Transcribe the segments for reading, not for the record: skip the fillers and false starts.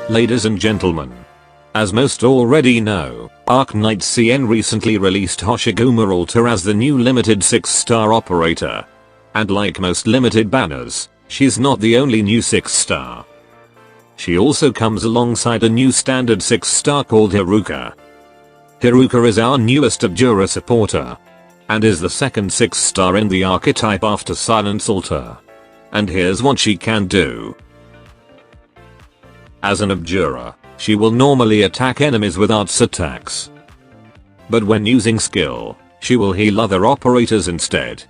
Ladies and gentlemen, as most already know, Arknights CN recently released Hoshiguma Alter as the new limited 6-star operator. And like most limited banners, she's not the only new 6-star. She also comes alongside a new standard 6-star called Heruka. Heruka is our newest Abjura supporter, and is the second 6-star in the archetype after Silence Alter. And here's what she can do. As an Abjura, she will normally attack enemies with arts attacks. But when using skill, she will heal other operators instead.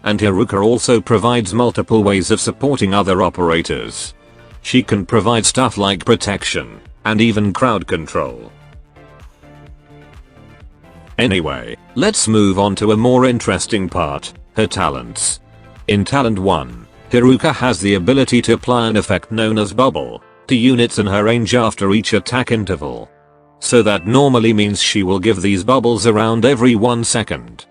And Heruka also provides multiple ways of supporting other operators. She can provide stuff like protection, and even crowd control. Anyway, let's move on to a more interesting part, her talents. In Talent 1, Heruka has the ability to apply an effect known as Bubble to units in her range after each attack interval. So that normally means she will give these bubbles around every 1 second.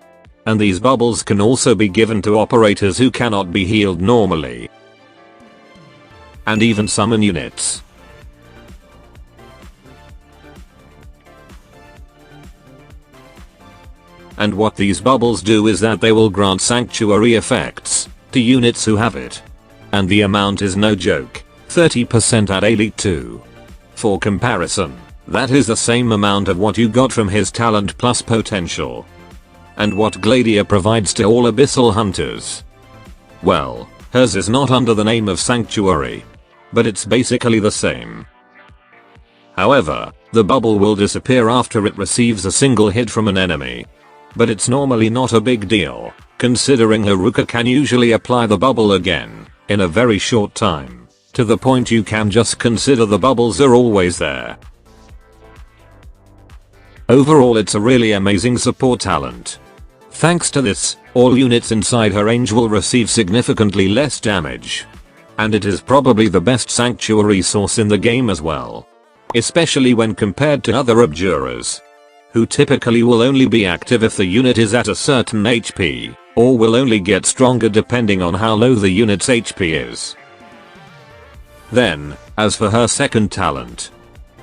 And these bubbles can also be given to operators who cannot be healed normally. And even summon units. And what these bubbles do is that they will grant sanctuary effects to units who have it. And the amount is no joke, 30% at Elite 2. For comparison, that is the same amount of what you got from his talent plus potential. And what Gladia provides to all Abyssal Hunters. Well, hers is not under the name of Sanctuary, but it's basically the same. However, the bubble will disappear after it receives a single hit from an enemy. But it's normally not a big deal, considering Haruka can usually apply the bubble again, in a very short time, to the point you can just consider the bubbles are always there. Overall, it's a really amazing support talent. Thanks to this, all units inside her range will receive significantly less damage. And it is probably the best sanctuary source in the game as well. Especially when compared to other Abjuras, who typically will only be active if the unit is at a certain HP, or will only get stronger depending on how low the unit's HP is. Then, as for her second talent,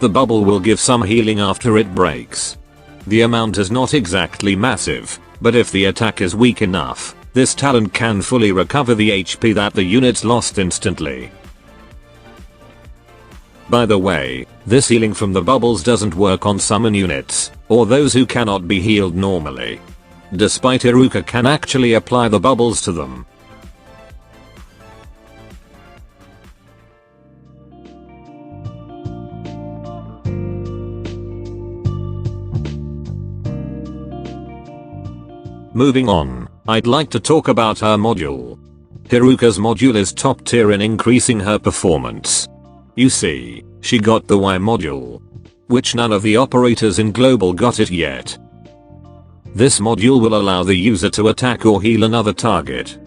the bubble will give some healing after it breaks. The amount is not exactly massive, but if the attack is weak enough, this talent can fully recover the HP that the unit's lost instantly. By the way, this healing from the bubbles doesn't work on summon units, or those who cannot be healed normally. Despite Heruka can actually apply the bubbles to them. Moving on, I'd like to talk about her module. Heruka's module is top tier in increasing her performance. You see, she got the Y module, which none of the operators in Global got it yet. This module will allow the user to attack or heal another target.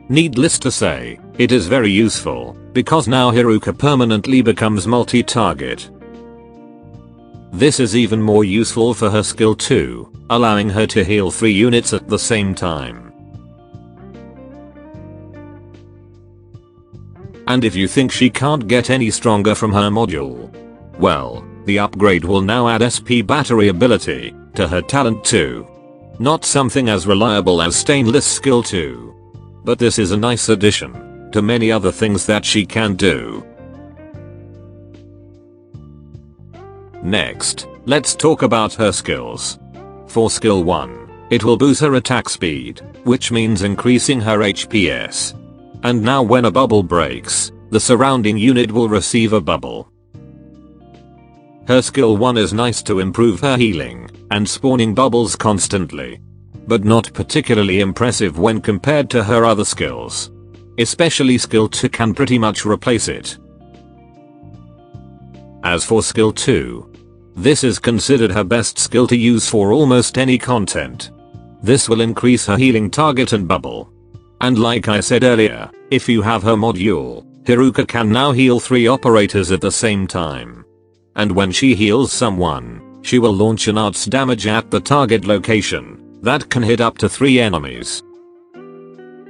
Needless to say, it is very useful, because now Heruka permanently becomes multi-target. This is even more useful for her skill 2, allowing her to heal 3 units at the same time. And if you think she can't get any stronger from her module, well, the upgrade will now add SP battery ability to her talent 2. Not something as reliable as Stainless skill 2. But this is a nice addition to many other things that she can do. Next, let's talk about her skills. For skill 1, it will boost her attack speed, which means increasing her HPS. And now when a bubble breaks, the surrounding unit will receive a bubble. Her skill 1 is nice to improve her healing and spawning bubbles constantly, but not particularly impressive when compared to her other skills. Especially skill 2 can pretty much replace it. As for skill 2, this is considered her best skill to use for almost any content. This will increase her healing target and bubble. And like I said earlier, if you have her module, Heruka can now heal 3 operators at the same time. And when she heals someone, she will launch an arts damage at the target location that can hit up to 3 enemies.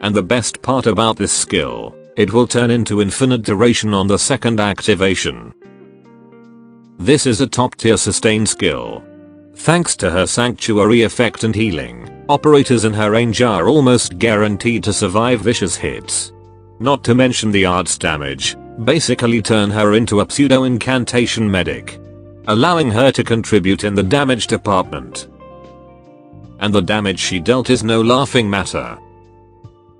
And the best part about this skill, it will turn into infinite duration on the second activation. This is a top tier sustain skill. Thanks to her sanctuary effect and healing, operators in her range are almost guaranteed to survive vicious hits. Not to mention the arts damage, basically turn her into a pseudo incantation medic, allowing her to contribute in the damage department. And the damage she dealt is no laughing matter.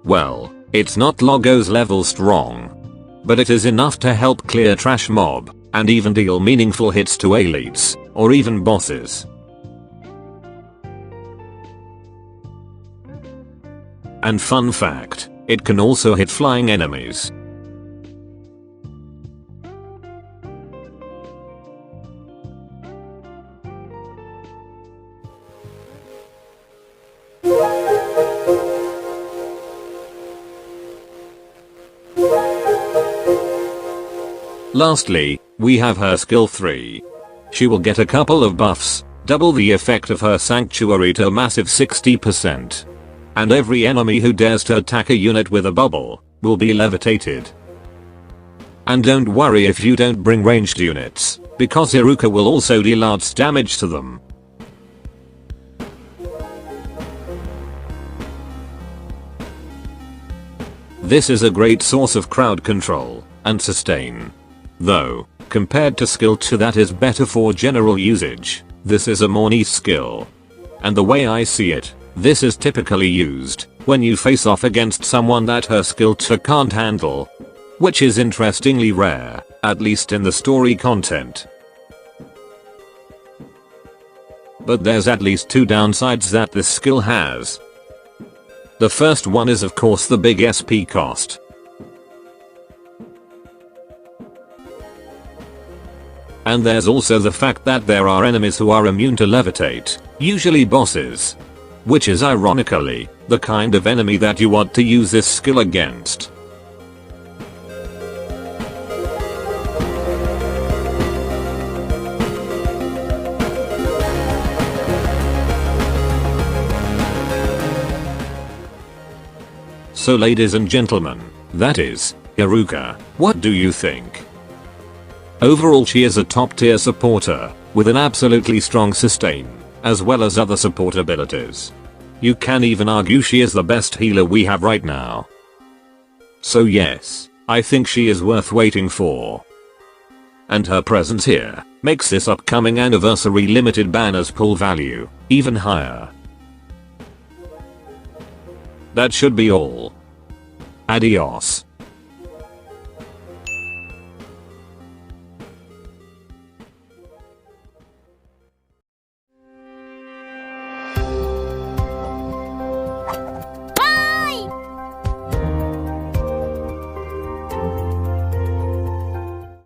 Well, it's not Logos level strong, but it is enough to help clear trash mob, and even deal meaningful hits to elites, or even bosses. And fun fact, it can also hit flying enemies. Lastly, we have her skill 3. She will get a couple of buffs, double the effect of her sanctuary to a massive 60%. And every enemy who dares to attack a unit with a bubble will be levitated. And don't worry if you don't bring ranged units, because Heruka will also deal arts damage to them. This is a great source of crowd control and sustain. Though, compared to skill 2 that is better for general usage, this is a more niche skill. And the way I see it, this is typically used when you face off against someone that her skill 2 can't handle. Which is interestingly rare, at least in the story content. But there's at least 2 downsides that this skill has. The first one is of course the big SP cost. And there's also the fact that there are enemies who are immune to levitate, usually bosses. Which is ironically, the kind of enemy that you want to use this skill against. So ladies and gentlemen, that is, Heruka, what do you think? Overall she is a top tier supporter, with an absolutely strong sustain, as well as other support abilities. You can even argue she is the best healer we have right now. So yes, I think she is worth waiting for. And her presence here makes this upcoming anniversary limited banner's pull value even higher. That should be all. Adios.